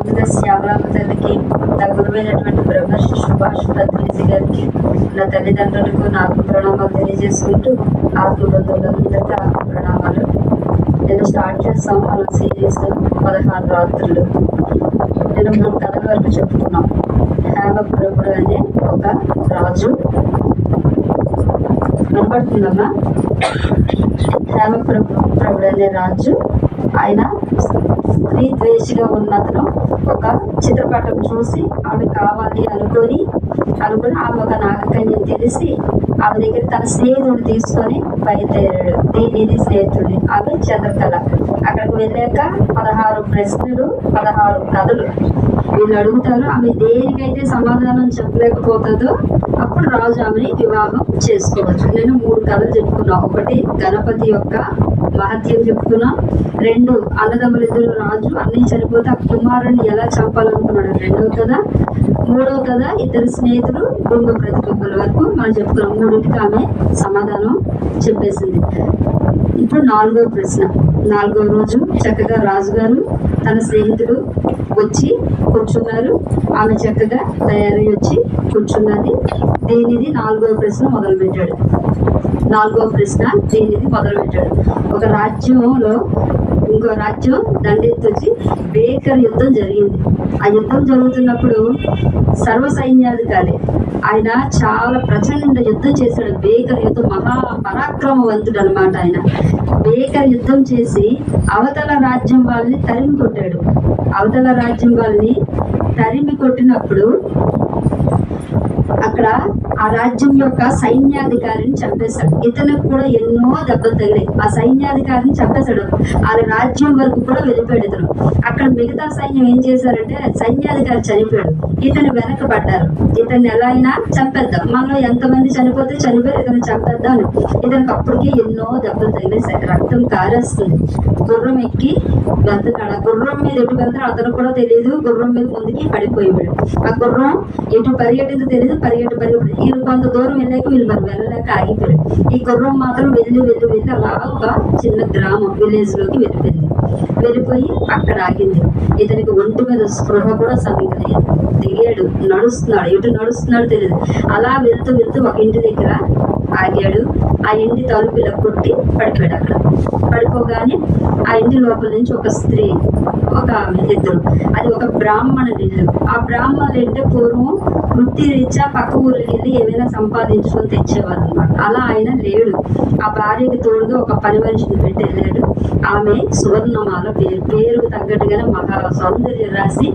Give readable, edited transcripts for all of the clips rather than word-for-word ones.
ముందుగా శ్యామలాంబ తల్లికి, నా గురువైనటువంటి బ్రహ్మర్షి సుభాష్ పత్రిజీ గారికి, నా తల్లిదండ్రులకు నాకు ప్రణామాలు తెలియజేసుకుంటూ ఆత్మబంధువులందరికీ ప్రణామాలు. నేను స్టార్ట్ చేస్తాం మన సిరీస్ 16 రాత్రులు. నేను 3 కథల వరకు చెప్పుకున్నాం. హేమప్రభుడు అనే ఒక రాజు, వినపడుతుందమ్మా? హేమప్రభుడు అనే రాజు, ఆయన స్త్రీ ద్వేషిగా ఉన్నతను ఒక చిత్రపటం చూసి ఆమె కావాలి అనుకొని ఆమె ఒక నాగకన్యం తెలిసి ఆమె దగ్గర తన స్నేహితుడు తీసుకొని బయలుదేరాడు. దీనిది స్నేహితుడిని, ఆమె చంద్రకళ. అక్కడికి వెళ్ళాక 16 ప్రశ్నలు, 16 కథలు వీళ్ళు అడుగుతారు. ఆమె దేనికైతే సమాధానం చెప్పలేకపోతుందో అప్పుడు రాజు ఆమెని వివాహం చేసుకోవచ్చు. నేను 3 కథలు చెప్పుకున్నా. ఒకటి గణపతి యొక్క మహత్యం చెప్పుకున్నా. 2 అన్నదమ్ములిద్దరు రాజు అన్నీ చనిపోతే ఆ కుమారుని ఎలా చంపాలనుకున్నాడు, 2వ కథ. 3వ కథ 2 స్నేహితులు దొంగ ప్రతిబింబల వరకు మనం చెప్పుకున్నాం. 3కి ఆమె సమాధానం చెప్పేసింది. ఇప్పుడు 4వ ప్రశ్న. 4వ రోజు చక్కగా రాజుగారు తన స్నేహితుడు వచ్చి కూర్చున్నారు. ఆమె చక్కగా తయారై వచ్చి కూర్చున్నది. దీనిది 4వ ప్రశ్న మొదలుపెట్టాడు. 4వ ప్రశ్న దీనిది మొదలుపెట్టాడు. ఒక రాజ్యంలో ఇంకో రాజ్యం దండెత్తి వచ్చి భీకర యుద్ధం జరిగింది. ఆ యుద్ధం జరుగుతున్నప్పుడు సర్వ సైన్యాధికారి ఆయన చాలా ప్రచండ యుద్ధం చేశాడు. భీకర యుద్ధం, మహాపరాక్రమవంతుడు అనమాట. ఆయన భీకర యుద్ధం చేసి అవతల రాజ్యం వాళ్ళని తరిమి కొట్టాడు. అవతల రాజ్యం వాళ్ళని తరిమి కొట్టినప్పుడు అక్కడ ఆ రాజ్యం యొక్క సైన్యాధికారిని చంపేశాడు. ఇతనికి కూడా ఎన్నో దెబ్బలు తగిలాయి. ఆ సైన్యాధికారిని చంపేశాడు. ఆ రాజ్యం వరకు కూడా వెళ్ళిపోయాడు ఇతను. అక్కడ మిగతా సైన్యం ఏం చేశారంటే, సైన్యాధికారి చనిపోయాడు, ఇతను వెనకబడ్డారు. ఇతన్ని ఎలా అయినా చంపేద్దాం, మనలో ఎంతమంది చనిపోతే చనిపోయి ఇతను చంపేద్దాం. ఇతనికి అప్పటికి ఎన్నో దెబ్బలు తగిలేశాయి, రక్తం కారేస్తుంది. గుర్రం ఎక్కి వెళ్తున్నాడు. ఆ గుర్రం మీద ఎటు వెళ్తాడు అతను కూడా తెలియదు. గుర్రం మీద ముందుకి పడిపోయాడు. ఆ గుర్రం ఎటు పరిగెట్టిందో తెలియదు. పరిగెట్టి కొంత దూరం వెళ్ళాక వీళ్ళు మరి వెళ్ళలేక ఆగిపోయారు. ఈ గుర్రం మాత్రం వెళ్ళి అలా ఒక చిన్న గ్రామం విలేజ్ లోకి వెళ్ళిపోయి అక్కడ ఆగింది. ఇతనికి ఒంటి మీద స్పృహ కూడా సరిగ్గా లేదు. దిగాడు, నడుస్తున్నాడు, ఎటు నడుస్తున్నాడు తెలియదు. అలా వెళ్తూ ఒక ఇంటి దగ్గర ఆగాడు. ఆ ఇంటి తలుపు ఇలా కొట్టి పడిపోయాడు. అక్కడ పడిపోగానే ఆ ఇంటి లోపల నుంచి ఒక స్త్రీ, ఒక ఆమె, ఇద్దరు. అది ఒక బ్రాహ్మణ ఇల్లు. ఆ బ్రాహ్మణులు అంటే పూర్వం వృత్తి రీత్యా పక్క ఊరికి వెళ్ళి ఏమైనా సంపాదించుకొని తెచ్చేవారు అనమాట. అలా ఆయన లేడు. ఆ భార్యకి తోడుగా ఒక పని మనిషిని పెట్టి వెళ్ళాడు. ఆమె సువర్ణమాల, పేరుకు తగ్గట్టుగానే మహా సౌందర్య రాశి.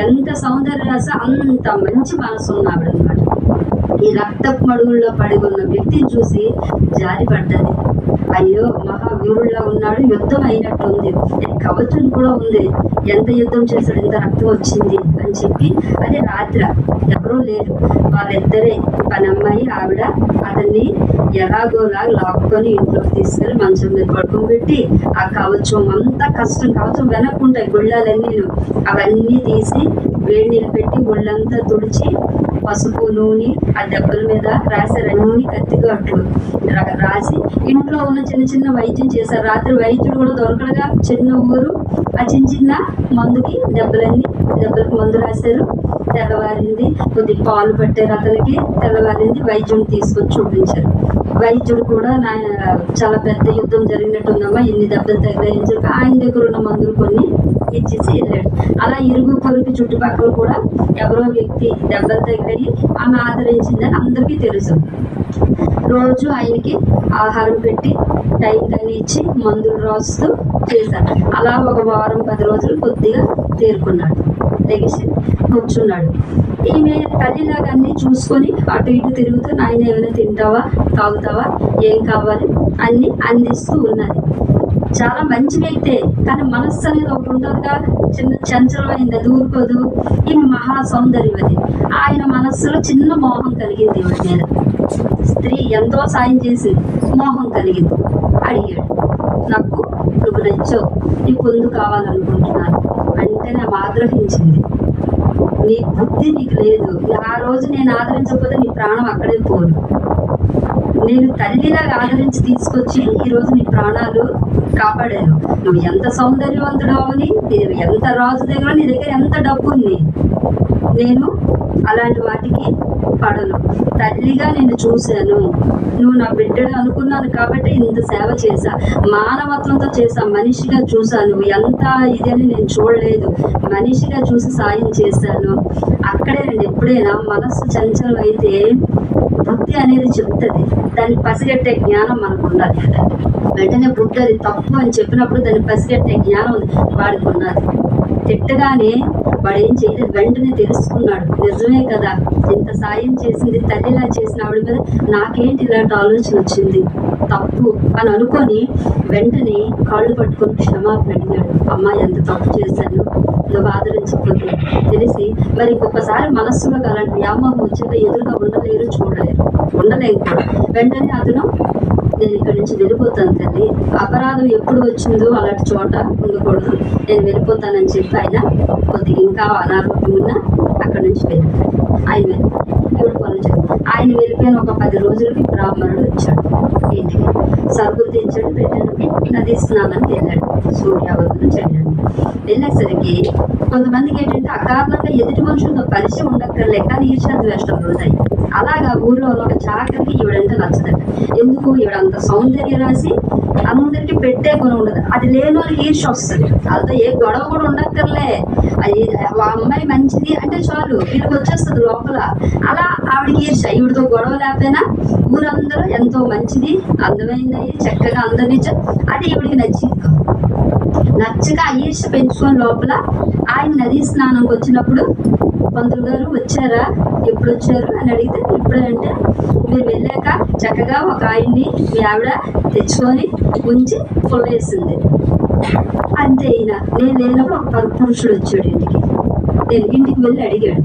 ఎంత సౌందర్య రాశి అంత మంచి మనసు ఉన్నాడు అనమాట. ఈ రక్తపు మడుగుల్లో పడి ఉన్న వ్యక్తిని చూసి జారి పడ్డది. అయ్యో, మహావీరుల్లా ఉన్నాడు, యుద్ధం అయినట్టుంది, కవచం కూడా ఉంది, ఎంత యుద్ధం చేశాడు, ఇంత రక్తం వచ్చింది అని చెప్పి. అది రాత్రి, ఎవరూ లేరు, వాళ్ళిద్దరే, పని అమ్మాయి ఆవిడ. అతన్ని ఎలాగోలా లాక్కొని ఇంట్లోకి తీసుకెళ్ళి మంచం మీద పడుకోబెట్టి ఆ కవచం అంతా కవచం వెనక్కుంటాయి గుళ్ళాలన్నీ, అవన్నీ తీసి వేడి నీళ్ళు పెట్టి ఒళ్ళంతా తుడిచి పసుపు నూనె ఆ దెబ్బల మీద రాశారు. అన్ని కత్తిగా అట్లు రాసి ఇంట్లో ఉన్న చిన్న వైద్యం చేశారు. రాత్రి వైద్యుడు కూడా దొరకడగా చిన్న ఊరు, ఆ చిన్న మందుకి దెబ్బలకు మందు రాశారు. తెల్లవారింది, కొద్ది పాలు పట్టారు అతనికి. తెల్లవారింది, వైద్యుని తీసుకొచ్చి చూపించారు. వైద్యుడు కూడా చాలా పెద్ద యుద్ధం జరిగినట్టుందమ్మా, ఇన్ని దెబ్బలు తగిలాయని చెప్పి ఆయన దగ్గర ఉన్న మందులు కొన్ని ఇచ్చేసి వెళ్ళాడు. అలా ఇరుగు పొరుగు చుట్టుపక్కల కూడా ఎవరో వ్యక్తి దెబ్బలు తగిలాయి, ఆమె ఆదరించిందని అందరికీ తెలుసు. రోజు ఆయనకి ఆహారం పెట్టి టైం కానీ ఇచ్చి మందులు రాస్తూ చేశారు. అలా ఒక వారం 10 రోజులు కొద్దిగా తేరుకున్నాడు, లెగిసి కూర్చున్నాడు. ఈమె తల్లిలాగా అన్ని చూసుకొని అటు ఇటు తిరుగుతూ, నాయన ఏమైనా తింటావా, తాగుతావా, ఏం కావాలి అన్ని అందిస్తూ ఉన్నది. చాలా మంచి వ్యక్తే, కానీ మనస్సు అనేది ఒకటి ఉంటుందిగా, చిన్న చంచలమైంది, అది ఊరుకోదు. ఈమె మహా సౌందర్యవతి. ఆయన మనస్సులో చిన్న మోహం కలిగింది ఈమె మీద. స్త్రీ ఎంతో సాయం చేసి మోహం కలిగింది. అడిగాడు, నాకు నువ్వు నచ్చావు, నీ పొందు కావాలనుకుంటున్నాను అంటే ఆమె ఆగ్రహించింది. నీ బుద్ధి నీకు లేదు, ఆ రోజు నేను ఆదరించకపోతే నీ ప్రాణం అక్కడే పోదు. నేను తల్లిలాగా ఆదరించి తీసుకొచ్చి ఈరోజు నీ ప్రాణాలు కాపాడాను. నువ్వు ఎంత సౌందర్యవంతుడు అవని, ఎంత రాజు దగ్గర నీ దగ్గర ఎంత డబ్బు ఉంది, నేను అలాంటి వాటికి పడను. తల్లిగా నేను చూశాను, నువ్వు నా బిడ్డడు అనుకున్నాను కాబట్టి ఇంత సేవ చేశా, మానవత్వంతో చేశా, మనిషిగా చూసా. నువ్వు ఎంత ఇదని నేను చూడలేదు, మనిషిగా చూసి సాయం చేశాను. అక్కడే నేను ఎప్పుడైనా మనస్సు చంచలం అయితే బుద్ధి అనేది చెప్తుంది, దాన్ని పసిగట్టే జ్ఞానం మనకు ఉండాలి. వెంటనే బుద్ధి అది తప్పు అని చెప్పినప్పుడు దాన్ని పసిగట్టే జ్ఞానం వాడికి ఉన్నది. తిట్టగానే వాడు ఏం చేయలేదు, వెంటనే తెలుసుకున్నాడు, నిజమే కదా, ఇంత సాయం చేసింది తల్లిలా చేసిన ఆవిడ మీద నాకేంటి ఇలాంటి ఆలోచన వచ్చింది, తప్పు అని అనుకొని వెంటనే కాళ్ళు పట్టుకొని క్షమాపణ అడిగాడు. అమ్మ ఎంత తప్పు చేశాను, నువ్వు ఆదరించకపోతే తెలిసి. మరి ఇంకొకసారి మనస్సులో అలాంటి వ్యామోహం వచ్చాక ఎదురుగా ఉండలేరు, చూడలేరు, ఉండలేము కూడా. వెంటనే అతను నేను ఇక్కడి నుంచి వెళ్ళిపోతాను తల్లి, అపరాధం ఎప్పుడు వచ్చిందో అలాంటి చోట ఉండకూడదు, నేను వెళ్ళిపోతానని చెప్పి ఆయన కొద్దిగా ఇంకా అనారోగ్యం ఉన్నా అక్కడి నుంచి వెళ్ళిపోయాడు. ఆయన వెళ్ళిపోయాడు, ఇప్పుడు పనులు చేయాలి. ఆయన వెళ్ళిపోయిన ఒక 10 రోజులకి బ్రాహ్మణుడు వచ్చాడు ఇంటికి, సరుకులు తెచ్చాడు, పెట్టాడు, నది స్నానానికి వెళ్ళాడు, సూర్యావదనం చేయడానికి. వెళ్ళేసరికి కొంతమందికి ఏంటంటే అకారణంగా ఎదుటి మనుషులతో పరిచయం ఉండక్కర్లే, కానీ ఈర్ష్యాద్వేషాలు ఉన్నాయి. అలాగా ఊర్లో ఒక చాకరికి ఈవిడంటే నచ్చదంట. ఎందుకు, ఈవిడంత సౌందర్య రాసి అందరికి పెట్టే గుణం ఉండదు, అది లేని వాళ్ళకి ఈర్ష వస్తుంది. వాళ్ళతో ఏ గొడవ కూడా ఉండక్కర్లే, అది ఆ అమ్మాయి మంచిది అంటే చాలు వీళ్ళకి వచ్చేస్తుంది లోపల. అలా ఆవిడకి ఈర్ష, ఈవిడతో గొడవ లేకపోయినా ఊరందరూ ఎంతో మంచిది, అందమైంది, చక్కగా అందరినీ అది ఈవిడికి నచ్చింది. నచ్చక ఆ ఈర్ష పెంచుకొని లోపల ఆయన నదీ స్నానంకి వచ్చినప్పుడు పంతులు గారు వచ్చారా, ఎప్పుడు వచ్చారు అని అడిగితే ఇప్పుడంటే మీరు వెళ్ళాక చక్కగా ఒక ఆయన్ని మీ ఆవిడ తెచ్చుకొని ఉంచి పొల్లేసింది అంతే. ఈయన నేను లేనప్పుడు ఒక పురుషుడు వచ్చాడు ఇంటికి, నేను ఇంటికి వెళ్ళి అడిగాడు.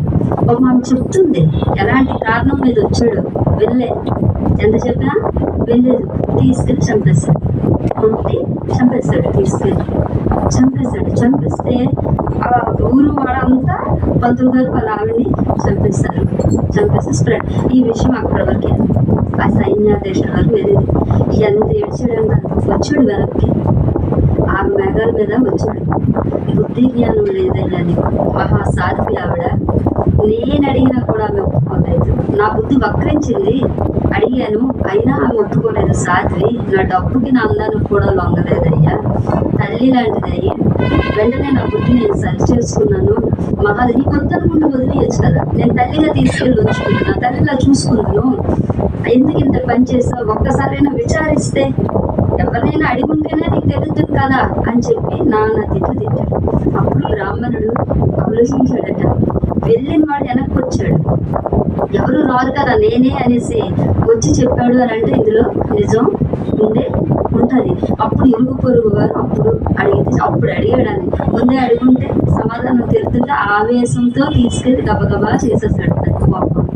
ఒక ఆమె చెప్తుంది ఎలాంటి కారణం మీద వచ్చాడు, వెళ్ళే ఎంత చెప్పినా వెళ్ళలేదు, తీసుకెళ్ళి చంపేశాడు, కొట్టి చంపేశాడు, తీసుకెళ్ళి చంపేశాడు. చంపేస్తే ఆ ఊరు వాడంతా పంతులు గారు వాళ్ళ ఆవిడని చంపేస్తారు, చంపేస్తే స్ప్రెడ్. ఈ విషయం అక్కడి వరకే ఆ సైన్యాదేశం వరకు వెళ్ళేది. ఎంత ఏడ్చాడు, వచ్చాడు వెనక్కి, ఆ మేఘాల మీద వచ్చాడు. బుద్ధి జ్ఞానం లేదయ్యా నీకు, మహాసాధ్వి ఆవిడ, నేను అడిగినా కూడా ఆమె ఒప్పుకోలేదు, నా బుద్ధి వక్రించింది, అడిగాను అయినా ఆమె ఒప్పుకోలేదు. సాధ్వి, నా డబ్బుకి నా అందానికి కూడా లొంగలేదయ్యా, తల్లి లాంటిదయ్యి, వెంటనే నా బుద్ధి నేను సరి చేసుకున్నాను. మహాది నీ కొత్తనుకుంటూ వదిలేయచ్చు కదా, నేను తల్లిగా తీసుకెళ్ళి ఉంచుకుంటున్నా, తల్లిలా చూసుకుంటాను, ఎందుకు ఇంత పని చేసావు, ఒక్కసారైనా విచారిస్తే, ఎవరినైనా అడిగుంటేనే నీకు తెలుస్తుంది కదా అని చెప్పి నాన్న తిట్టాడు. అప్పుడు బ్రాహ్మణుడు ఆలోచించాడట, వెళ్ళిన వాడు వెనక్కి వచ్చాడు, ఎవరు రారు కదా నేనే అనేసి వచ్చి చెప్పాడు అని అంటే ఇందులో నిజం ఉంటుంది. అప్పుడు ఇరుగు పొరుగు వారు అప్పుడు అడిగాడని ముందే అడుగుంటే సమాధానం తెలుస్తుంటే ఆవేశంతో తీసుకెళ్ళి గబగబా చేసేసాడు కోపం.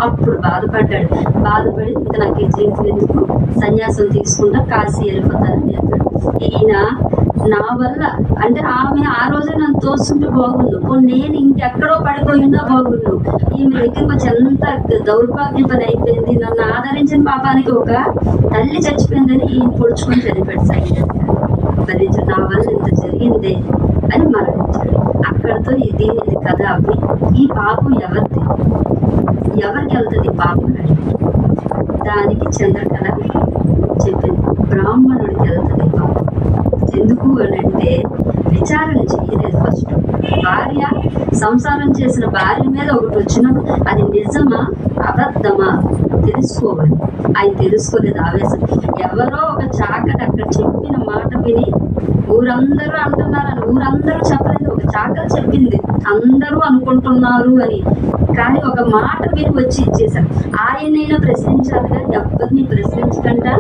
అప్పుడు బాధపడి ఇంకా నాకు ఈ జీవితం ఎందుకు, సన్యాసం తీసుకుంటా, కాశీ వెళ్ళిపోతానని చెప్పాడు. ఈయన నా వల్ల అంటే ఆమె ఆ రోజే నన్ను తోస్తుంటే బాగుండు, నేను ఇంకెక్కడో పడిపోయి ఉన్నా బాగుండు, ఈమె దగ్గరికి వచ్చి ఎంత దౌర్భాగ్య పని అయిపోయింది, నన్ను ఆదరించిన పాపానికి ఒక తల్లి చచ్చిపోయిందని ఈయన పొడుచుకొని చనిపోయాడు. భరించు, నా వల్ల ఇంత జరిగిందే అని మరణించాడు. అక్కడితో ఇది కథ అవి. ఈ పాపం ఎవరికి వెళ్తుంది పాపం అని దానికి చంద్రకళ చెప్పింది, బ్రాహ్మణుడికి వెళ్తుంది పాపం. ఎందుకు అని అంటే విచారణ చేయలేదు. ఫస్ట్ భార్య సంసారం చేసిన భార్య మీద ఒకటి వచ్చినప్పుడు అది నిజమా అబద్ధమా తెలుసుకోవాలి. ఆయన తెలుసుకోలేదు, ఆవేశం. ఎవరో ఒక చాకలి అక్కడ చెప్పిన మాట విని ఊరందరూ అంటున్నారని, ఊరందరూ చెప్పలేదు, ఒక చాకలి చెప్పింది అందరూ అనుకుంటున్నారు అని, కానీ ఒక మాట విని వచ్చి ఇచ్చేశారు. ఆయనైనా ప్రశ్నించాలిగా, ఎవరిని ప్రశ్నించకుండా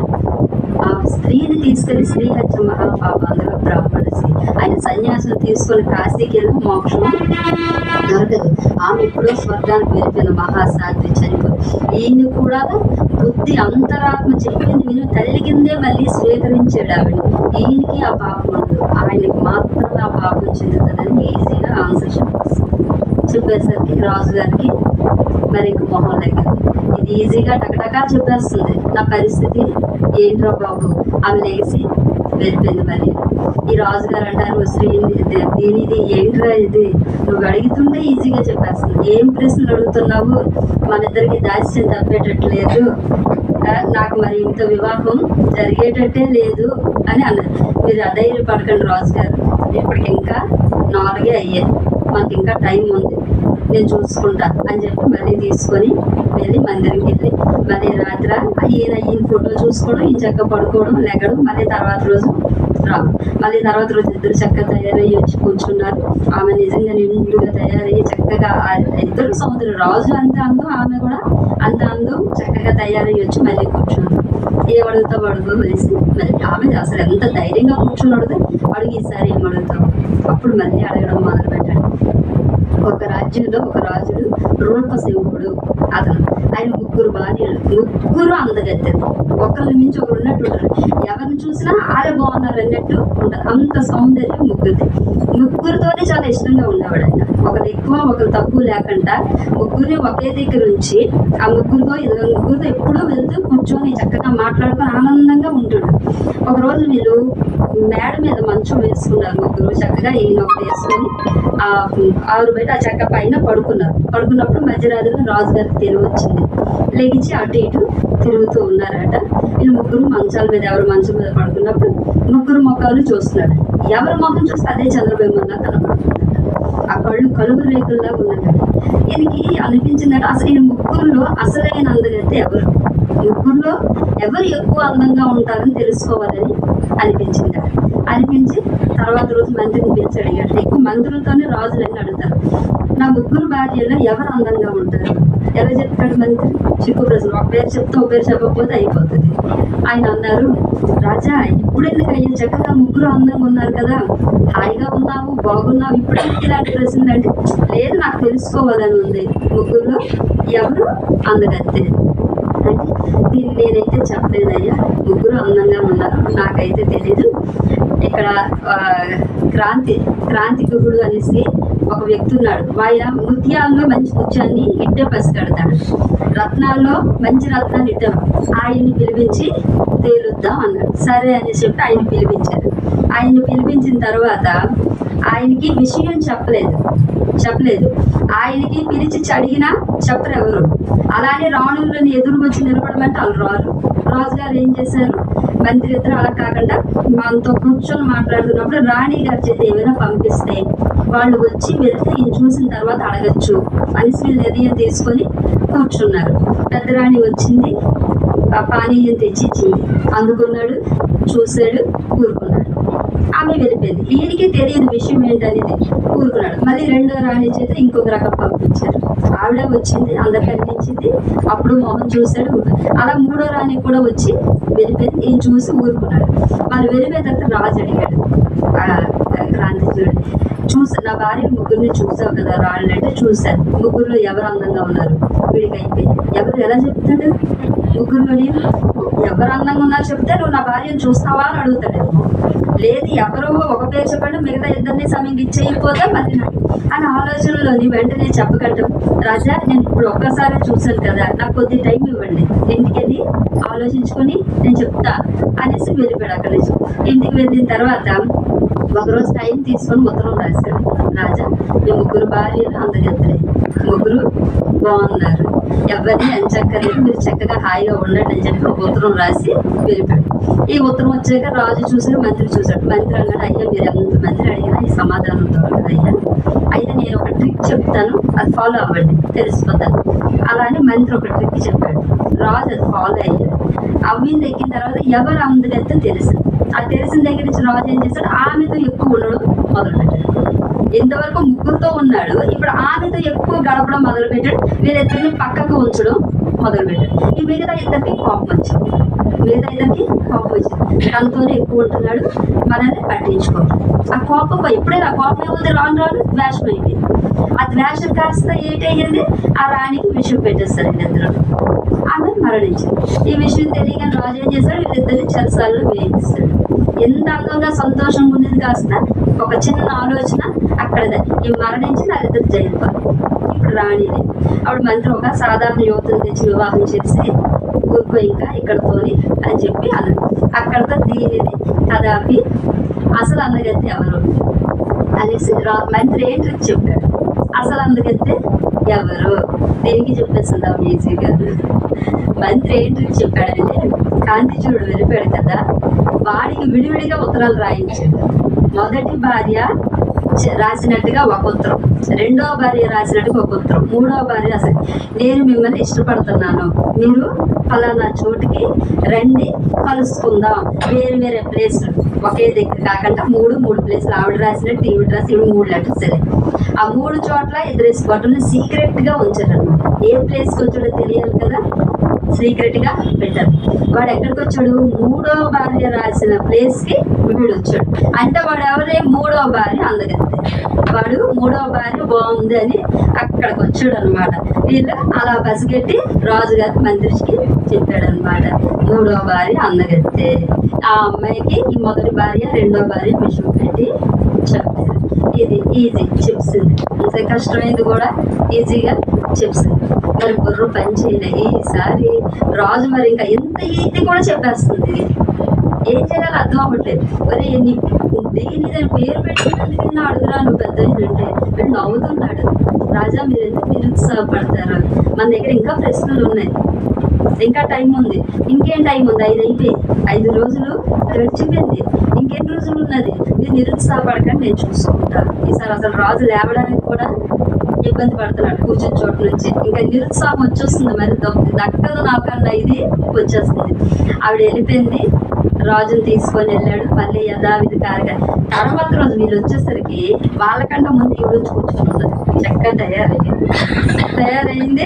ఆ స్త్రీని తీసుకెళ్లి శ్రీహత్య మహాపాప, అందులో బ్రాహ్మణ స్త్రీ. ఆయన సన్యాసం తీసుకొని కాశీకి వెళ్ళి మోక్షం దొరకదు. ఆమె ఎప్పుడో స్వర్గానికి వెళ్ళిపోయిన మహాసాధ్వి చనిపోయి, ఈయన కూడా బుద్ధి అంతరాత్మ చెప్పింది విని తల్లి కిందే మళ్ళీ స్వీకరించాడు ఆవిడ. ఈయనకి ఆ పాపం ఉండదు, ఆయనకి మాత్రమే ఆ పాపం చెందుతుందని ఈజీగా ఆన్సర్ చెప్పేసరికి రాజుగారికి మరి ఇంక మొహం దగ్గర ఇది ఈజీగా టకటకా చెప్పేస్తుంది. నా పరిస్థితి ఏంట్రా బాబు, ఆమె లేచి వెళ్ళిపోయింది. మరి ఈ రాజుగారు అంటారు, శ్రీ దీనిది ఏంట్రా ఇది, నువ్వు అడుగుతుంటే ఈజీగా చెప్పేస్తుంది, ఏం ప్రశ్నలు అడుగుతున్నావు, మన ఇద్దరికి దాస్యం తప్పేటట్లేదు, నాకు మరి ఇంత వివాహం జరిగేటట్టే లేదు అని అన్నారు. మీరు అధైర్యపడకండి రాజుగారు, ఇప్పటికి ఇంకా 4 అయ్యాయి, మాకు ఇంకా టైం ఉంది, నేను చూసుకుంటా అని చెప్పి మళ్ళీ తీసుకొని వెళ్ళి మందిరంకి వెళ్ళి మళ్ళీ రాత్రి ఈయన ఫోటో చూసుకోవడం, ఈయన చక్క పడుకోవడం, లెగడం, మళ్ళీ తర్వాత రోజు రావు. మళ్ళీ తర్వాత రోజు ఇద్దరు చక్కగా తయారయ్యి వచ్చి కూర్చున్నారు. ఆమె నిజంగా నిండుగా తయారయ్యి చక్కగా, ఇద్దరు సముద్రం, రాజు అంత అందం, ఆమె కూడా అంత అందం, చక్కగా తయారయ్యి వచ్చి మళ్ళీ కూర్చున్నారు. ఏం అడుగుతావు అడుగు వేసి మళ్ళీ ఆమె అసలు ఎంత ధైర్యంగా కూర్చొని అడుగుతావు, అడుగు ఈసారి ఏం అడుగుతావు. అప్పుడు మళ్ళీ అడగడం మొదలు పెట్టాడు. ఒక రాజ్యంలో ఒక రాజుడు రూపసింహుడు, అతను ఆయన 3 భార్యలు, 3 అందగత్తెలు, ఒకరిని మించి ఒకరు ఉన్నట్టు ఉంటారు. ఎవరిని చూసినా ఆరే బాగున్నారు అన్నట్టు ఉంటారు. అంత సౌందర్యం 3తోనే చాలా ఇష్టంగా ఉండేవాడు ఆయన. ఒకరు ఎక్కువ ఒకరు తక్కువ లేకుండా 3 ఒకే దగ్గర ఉంచి ఆ 3తో ఎప్పుడూ వెళ్తూ కూర్చొని చక్కగా మాట్లాడుకొని ఆనందంగా ఉంటాడు. ఒకరోజు వీళ్ళు మేడ మీద మంచం వేసుకున్నారు 3 చక్కగా, ఈయన ఒకటి వేసుకొని ఆరు బయట ఆ చెక్క పైన పడుకున్నప్పుడు మధ్యరాత్రిలో రాజుగారికి తెలివి వచ్చింది. లెగిచి అటు ఇటు తిరుగుతూ ఉన్నారట. వీళ్ళు 3 మంచాల మీద, ఎవరు మంచం మీద పడుకున్నప్పుడు 3 ముఖాలు చూస్తున్నాడు. ఎవరి ముఖం చూస్తే అదే చంద్రబింబంలా కనపడుతుందట. ఆ కలుగు రేకుల్లా ఉన్నదట. ఈయనకి అనిపించిందట, అసలు ఈ 3లో అసలైన అందగైతే ఎవరు, 3లో ఎవరు ఎక్కువ అందంగా ఉంటారని తెలుసుకోవాలని అనిపించి తర్వాత రోజు మంత్రిని పిలిచి అడిగాడు. ఎక్కువ మంత్రులతోనే రాజులన్నీ అడుగుతారు, నా 3 భార్యలో ఎవరు అందంగా ఉంటారు, ఎలా చెప్తాడు మంత్రి? చిక్కు ప్రశ్న, ఒక పేరు చెప్తే ఒక పేరు చెప్పకపోతే అయిపోతుంది. ఆయన అన్నారు, రాజా ఇప్పుడు ఎందుకు అయ్యా, చక్కగా 3 అందంగా ఉన్నారు కదా, హాయిగా ఉన్నావు, బాగున్నావు, ఇప్పుడు ఎందుకు ఇలాంటి ప్రశ్నలు అంటే, లేదు నాకు తెలుసుకోవాలని ఉంది, 3లో ఎవరు అందగత్తే అంటే, దీన్ని నేనైతే చెప్పలేదయ్యా, 3 అందంగా ఉన్నారు, నాకైతే తెలీదు. ఇక్కడ క్రాంతికుడు అనేసి ఒక వ్యక్తి ఉన్నాడు. ఆయన ముత్యాల్లో మంచి ముత్యాన్ని ఇట్టే పసిగడతాడు, రత్నాల్లో మంచి రత్నాన్ని ఇట్ట, ఆయన్ని పిలిపించి తేలుద్దాం అన్నాడు. సరే అని చెప్పి ఆయన పిలిపించారు. ఆయన్ని పిలిపించిన తర్వాత ఆయనకి విషయం చెప్పలేదు. ఆయనకి పిలిచి అడిగినా చెప్పరు ఎవరు. అలానే రాణులను ఎదురు వచ్చి నిలబడమంటే వాళ్ళు రారు. రాజుగారు ఏం చేశారు, మంత్రి ఇద్దరు అలా కాకుండా మనతో కూర్చొని మాట్లాడుతున్నప్పుడు రాణి గారి చేత ఏమైనా పంపిస్తే వాళ్ళు వచ్చి వెళ్తే ఈయన చూసిన తర్వాత అడగచ్చు అనేసి వీళ్ళు నిర్ణయం తీసుకొని కూర్చున్నారు. పెద్ద రాణి వచ్చింది, ఆ పానీయం తెచ్చి ఇచ్చింది, అందుకున్నాడు, చూశాడు, ఊరుకున్నాడు. ఆమె వెళ్ళిపోయింది. ఈయనకి తెలియదు విషయం ఏంటనేది, ఊరుకున్నాడు. మళ్ళీ 2వ రాణి చేత ఇంకొక రకం పంపించారు. ఆవిడ వచ్చింది, అందరికి అందించింది, అప్పుడు మొహం చూశాడు. అలా 3వ రాణి కూడా వచ్చి వెళ్ళిపోయింది. ఈయన చూసి ఊరుకున్నాడు. వాళ్ళు వెళ్ళిపోయిన తర్వాత రాజు అడిగాడు క్రాంతికుడు, నా భార్య 3ని చూసావు కదా రాళ్ళు అంటే, చూశాను, 3లో ఎవరు అందంగా ఉన్నారు, వీడికి అయిపోయింది. ఎవరు ఎలా చెప్తాడు, 3లోని ఎవరు అందంగా ఉన్నారు చెప్తే నువ్వు నా భార్యను చూస్తావా అని అడుగుతాడేమో. లేదు ఎవరో ఒక పేరు చెప్పండి, మిగతా ఇద్దరిని సమయం ఇచ్చేయకపోతే మళ్ళీ నాకు అని ఆలోచనలోని వెంటనే చెప్పగట్టం, రాజా నేను ఇప్పుడు ఒక్కసారి చూశాను కదా, నాకు కొద్ది టైం ఇవ్వండి, ఇంటికి వెళ్ళి ఆలోచించుకొని నేను చెప్తా అనేసి వెళ్ళిపోయాడు. అక్కడి నుంచి ఇంటికి వెళ్ళిన తర్వాత ఒకరోజు టైం తీసుకొని ఉత్తరం రాశాడు. రాజా మీ 3 భార్యలు అందగత్తలే, 3 బాగున్నారు, ఎవరిని అంచక్కర్లేదు, మీరు చక్కగా హాయిగా ఉండండి అని చెప్పి ఒక ఉత్తరం రాసి వెళ్ళిపోయాడు. ఈ ఉత్తరం వచ్చాక రాజు చూశాడు, మంత్రి చూశాడు. మంత్రి అన్నాడు, అయ్యా మీరు ఎంతమంది అడిగినా ఈ సమాధానం దొరకదు అయ్యా, అయితే నేను ఒక ట్రిక్ చెప్తాను, అది ఫాలో అవ్వండి, తెలిసిపోతాను. అలానే మంత్రి ఒక ట్రిక్ చెప్పాడు. రాజు అది ఫాలో అయ్యాడు. అవ్వింది ఎక్కిన తర్వాత ఎవరు అందగత్తే తెలిసింది. ఆ తెలిసిన దగ్గర నుంచి రాజు ఏం చేశాడు, ఆమెతో ఎక్కువ ఉండడం మొదలుపెట్టాడు. ఇంతవరకు 3తో ఉన్నాడు, ఇప్పుడు ఆమెతో ఎక్కువ గడపడం మొదలుపెట్టాడు. వీళ్ళిద్దరిని పక్కకు ఉంచడం మొదలుపెట్టాడు. ఈ మిగతా ఇద్దరికి కోపం వచ్చింది. తనతోనే ఎక్కువ ఉంటున్నాడు, మనల్ని పట్టించుకోడు. ఆ కోపం ఎప్పుడైనా కోపం ఏముంది, రాను ద్వేషం అయింది. ఆ ద్వేషం కాస్త ఏంటయ్యింది, ఆ రాణికి విషయం పెట్టేస్తారు వీళ్ళిద్దరు. ఆమె మరణించింది. ఈ విషయం తెలియగానే రాజు ఏం చేశాడు, వీళ్ళిద్దరిని చెరసాలలో వేయిస్తాడు. ఎంత అందంగా సంతోషంగా ఉండేది కాస్త ఒక చిన్న ఆలోచన అక్కడదే, ఈ మరణించి వాళ్ళిద్దరు జైలుపాలి. ఇప్పుడు రాణి లేదు. అప్పుడు మంత్రి ఒక సాధారణ యువతను తెచ్చి వివాహం చేసి ఊరుకో ఇంకా ఇక్కడతోని అని చెప్పి అన్నాడు. అక్కడతో దీనిది కదాపి అసలు అందగత్తే ఎవరు అనేసి మంత్రి ఏంటి చెప్పాడు. అసలు అందగత్తే ఎవరు దేనికి చెప్పేస్తుందా ఈజీగా. మంత్రి ఏంటి చెప్పాడంటే, కాంతిచూడు వెళ్ళిపోయాడు కదా, వాడికి విడివిడిగా ఉత్తరాలు రాయించాడు. మొదటి భార్య రాసినట్టుగా ఒక ఉత్తరం, రెండవ భార్య రాసినట్టుగా ఒక ఉత్తరం, మూడవ భార్య అసలు నేను మిమ్మల్ని ఇష్టపడుతున్నాను, మీరు ఫలానా చోటుకి రండి, కలుసుకుందాం, వేరు వేరే ప్లేస్లు ఒకే దగ్గర కాకుండా మూడు ప్లేస్లు. ఆవిడ రాసినట్టు ఈవిడ రాసి ఇవి 3 లెటర్స్ సరే. ఆ 3 చోట్ల ఇద్దరు ఫోటోలు సీక్రెట్ గా ఉంచారన్నమాట. ఏ ప్లేస్కి వచ్చాడో తెలియాలి కదా, సీక్రెట్ గా పెట్టారు. వాడు ఎక్కడికి వచ్చాడు, 3వ భార్య రాసిన ప్లేస్ కి వీడు వచ్చాడు. అంటే వాడు ఎవరే, 3వ భార్య అందగత్తే. వాడు 3వ భార్య బాగుంది అని అక్కడికి వచ్చాడు అనమాట. వీళ్ళు అలా పసిగట్టి రాజుగారి మంత్రికి చెప్పాడనమాట, 3వ భార్య అందగత్తే. ఆ అమ్మాయికి ఈ మొదటి భార్య రెండవ భార్య విషయం పెట్టి చెప్పారు. ఇది ఈజీ చెప్సింది, అంతే కష్టమైంది కూడా ఈజీగా చెప్సింది. మరి బుర్ర పని చేయలే ఈసారి రాజు. మరి ఇంకా ఎంత ఈజీ కూడా చెప్పేస్తుంది, ఏం చేయాలో అర్థం అవ్వట్లేదు. మరి దేని దాని పేరు పెట్టినందుకు అడుగురా నువ్వు పెద్ద అంటే వీడు నవ్వుతున్నాడు. రాజా మీరు ఎందుకు నిరుత్సాహపడతారు, మన దగ్గర ఇంకా ప్రశ్నలు ఉన్నాయి, ఇంకా టైం ఉంది. ఇంకేం టైం ఉంది, 5 అయిపోయి 5 రోజులు గడిచిపోయింది, ఇంకెన్ని రోజులు ఉన్నది, మీరు నిరుత్సాహపడకండి, నేను చూసుకుంటాను. ఈసారి అసలు రాజు లేవడానికి కూడా ఇబ్బంది పడుతున్నాడు కూర్చుని చోటు నుంచి. ఇంకా నిరుత్సాహం వచ్చేస్తుంది, మరి దక్కదు నాకన్నా ఇది వచ్చేస్తుంది. ఆవిడ వెళ్ళిపోయింది, రాజుని తీసుకొని వెళ్ళాడు. మళ్ళీ యథావిధి కార్య తర్వాత రోజు వీళ్ళు వచ్చేసరికి వాళ్ళకంటే ముందు ఈవిడ వచ్చి కూర్చొని ఉన్నది, చక్కగా తయారైంది.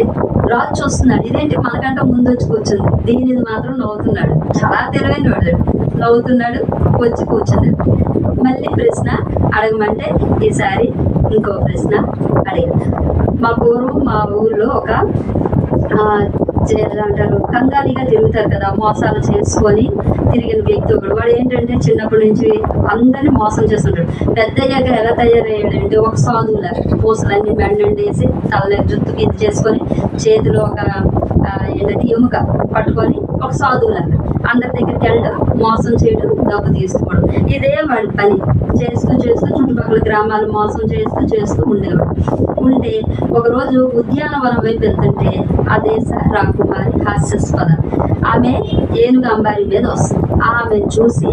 రాజు చూస్తున్నాడు, ఇదేంటి మనకంటే ముందు వచ్చి కూర్చుంది, దీనిది మాత్రం నవ్వుతున్నాడు. చాలా తెలివైన వాడు, నవ్వుతున్నాడు, వచ్చి కూర్చున్నాడు. మళ్ళీ ప్రశ్న అడగమంటే ఈసారి ఇంకో ప్రశ్న అడిగాడు. మా ఊర్లో ఒక అంటారు కంగాలిగా తిరుగుతారు కదా, మోసాలు చేసుకొని తిరిగిన వ్యక్తి ఒకడు. వాడు ఏంటంటే చిన్నప్పటి నుంచి అందరినీ మోసం చేస్తుంటాడు. పెద్దయ్యాక ఎలా తయారయ్యాడంటే ఒక సాధువులా పూసలన్నీ మెండేసి తల జుత్తుకి ఇది చేసుకొని చేతిలో ఒక ఏంటంటే ఎముక పట్టుకొని ఒక సాధువులాగా అందరి దగ్గరికి వెళ్ళడం, మోసం చేయడం, డబ్బు తీసుకోవడం, ఇదే వాడి పని. చేస్తూ చుట్టుపక్కల గ్రామాలు మోసం చేస్తూ ఉండేవాడు. ఉంటే ఒకరోజు ఉద్యానవనం వైపు వెళ్తుంటే ఆ దేశ రాకుమారి హాస్యాస్పద ఆమె ఏనుగు అంబారి మీద వస్తుంది. ఆమెను చూసి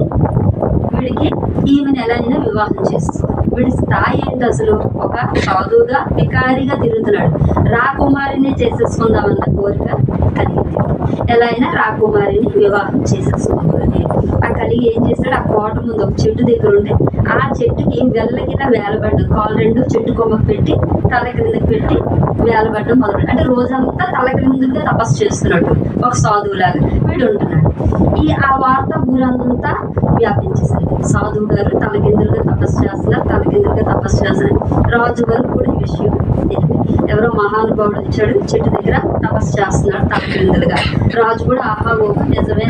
వీడికి ఈమెను ఎలాగైనా వివాహం చేస్తుంది. వీడి స్థాయి ఏంటి అసలు, ఒక సాధువుగా వికారిగా తిరుగుతున్నాడు. రాకుమారిని చేసేసుకుందామన్న కోరిక కలిగింది. ఎలా అయినా రాకుమారిని వివాహం చేసేసుకోవాలి. ఆ కలిగి ఏం చేస్తాడు, ఆ కోట ముందు ఒక చెట్టు దగ్గర ఉంటే ఆ చెట్టుకి వెళ్ళగిలా వేలబడ్డ కాలు 2 చెట్టు కొమ్మకు పెట్టి తల క్రిందకి పెట్టి వేలబడ్డం మొదలు. అంటే రోజంతా తల క్రిందగా తపస్సు చేస్తున్నాడు, ఒక సాధువులాగా వీడు ఉంటున్నాడు. ఆ వార్త ఊరంతా వ్యాపించేసింది. సాధువు గారు తలకిందులుగా తపస్సు చేస్తున్నారు. రాజు గారు కూడా ఈ విషయం ఎవరో మహానుభావుడు వచ్చాడు, చెట్టు దగ్గర తపస్సు చేస్తున్నాడు తలకిందులుగా. రాజు కూడా ఆహాగోహం నిజమే.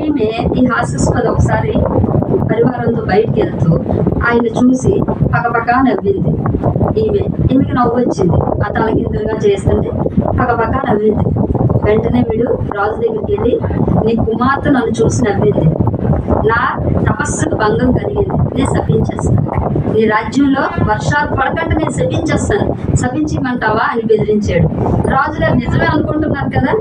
ఈమె ఈ హాస్యాస్పద ఒకసారి పరివారంతో బయటికి వెళ్తూ ఆయన చూసి పక్కపక్క నవ్వింది. ఈమెకి నవ్వు వచ్చింది, ఆ తలకిందులుగా చేస్తుంటే పక్కపక్క నవ్వింది. వెంటనే వీడు రాజు దగ్గరికి వెళ్ళి, నీ కుమార్తె నన్ను చూసి నవ్వింది, నా తపస్సుకు భంగం కలిగింది, నేను శపించేస్తాను, నీ రాజ్యంలో వర్షాలు పడకుండా నేను శపించమంటావా అని బెదిరించాడు. రాజుగారు నిజమే అనుకుంటున్నారు కదా,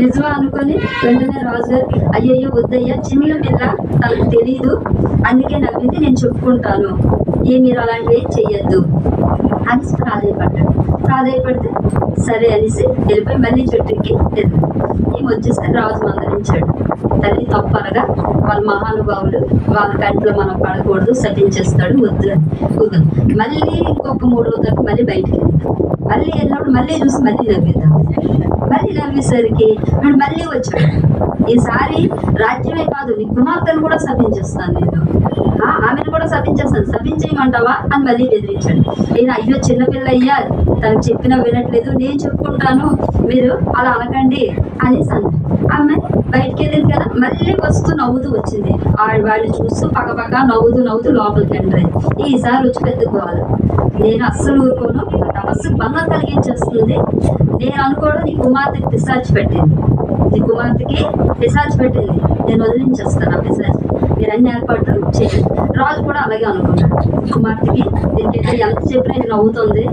నిజమే అనుకుని వెంటనే రాజుగారు అయ్యయ్యో వద్దయ్యా, చిన్న పిల్ల తనకు తెలియదు, అందుకే నవ్వింది, నేను చెప్పుకుంటాను, మీరు అలాంటివి చెయ్యొద్దు అని ప్రాధాయపడితే సరే అనేసి వెళ్ళిపోయి మళ్ళీ చెట్టుకి వెళ్ళిపోయి వచ్చేసరికి రాజు మందరించాడు. తల్లి తప్పనగా వాళ్ళ మహానుభావులు వాళ్ళ కంట్లో మనం పడకూడదు, శపించేస్తాడు, వద్దు అని. మళ్ళీ ఇంకొక 3 రోజులకు మళ్ళీ బయటికి వెళ్తాం. మళ్ళీ వెళ్ళినప్పుడు మళ్ళీ చూసి మళ్ళీ నవ్విద్దాం. మళ్ళీ నవ్వేసరికి వీడు మళ్ళీ వచ్చాడు. ఈసారి రాజ్యమే కాదు, నీ కుమార్తెను కూడా శపించేస్తాను, నేను ఆమెను కూడా శపించేయమంటావా అని మళ్ళీ బెదిరించాడు. నేను అయ్యో చిన్నపిల్ల అయ్యా, తనకు చెప్పినా వినట్లేదు, నేను చెప్పుకుంటాను, మీరు అలా అనకండి అనేసి అన్న. ఆమె బయటికి వెళ్ళింది కదా, మళ్ళీ వస్తూ నవ్వుతూ వచ్చింది. వాళ్ళు చూస్తూ పక్కపక్క నవ్వుతూ లోపలికి ఎంటర్. ఈసారి వచ్చి పెద్దకోవాలి నేను అస్సలు ఊరుకోను, నా తపస్సు భంగం కలిగించేస్తుంది. నేను అనుకోవడం నీ కుమార్తెకి పిశాచి పెట్టింది, నీ కుమార్తెకి పిశాచి పెట్టింది, నేను వదిలించేస్తాను ఆ పిశాచి, మీరు అన్ని ఏర్పాట్లు చేయండి. రాజు కూడా అలాగే అనుకున్నాడు. కుమార్తెకి దీనికైతే ఎంత చెప్పినా ఇది నవ్వుతుంది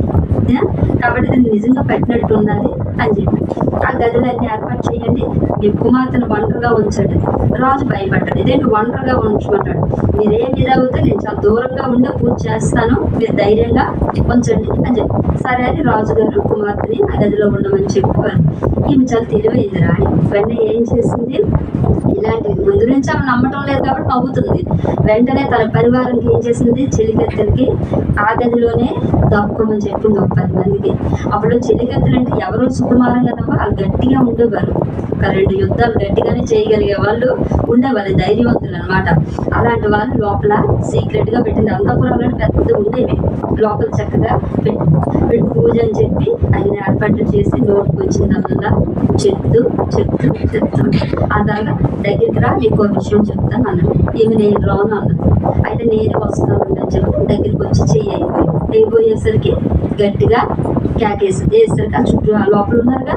కాబట్టి దీన్ని నిజంగా పెట్టినట్టు ఉండాలి అని చెప్పి ఆ గదిలో అన్ని ఏర్పాటు చేయండి, మీ కుమార్తెను ఒంటరిగా ఉంచండి. రాజు భయపడ్డాడు, ఇదేంటి ఒంటరిగా ఉంచమంటాడు, మీరేం ఇది అవుతే నేను చాలా దూరంగా ఉండే పూజ చేస్తాను, మీరు ధైర్యంగా ఉంచండి అని చెప్పి. సరే అని రాజుగారు కుమార్తెని ఆ గదిలో ఉండమని చెప్పారు. ఈమె చాలా తెలివైంది రాణి. వెంటనే ఏం చేసింది, ఇలాంటివి ముందు నుంచి ఆమె నమ్మటం లేదు కాబట్టి నవ్వుతుంది. వెంటనే తన పరివారంకి ఏం చేసింది, చెలికత్తెలకి ఆ గదిలోనే దాక్కోమని చెప్పింది ఒక 10 మందికి. అప్పుడు చెలికత్తెలు అంటే ఎవరో సుకుమారంగా తప్ప వాళ్ళు గట్టిగా ఉండేవారు, ఒక 2 యుద్ధాలు గట్టిగానే చేయగలిగే వాళ్ళు ఉండేవాళ్ళు, ధైర్యవంతులు అనమాట. అలాంటి వాళ్ళు లోపల సీక్రెట్ గా పెట్టింది. అంతఃపురాలను పెద్ద ఉండేవి, లోపల చక్కగా పెట్టి పూజ అని చెప్పి ఆయన ఏర్పాట్లు చేసి నోటుకు వచ్చిందల్లా చెప్తూ ఆ తర్వాత దగ్గరికి రా, నీకో విషయం చెప్తాను అన్నాడు. ఈమె నేను రాను అన్నది. అయితే నేనే వస్తాను అని చెప్పి దగ్గరికి వచ్చి చెయ్యి అయిపోయేసరికి గట్టిగా వేసరికి ఆ చుట్టూ ఆ లోపల ఉన్నారుగా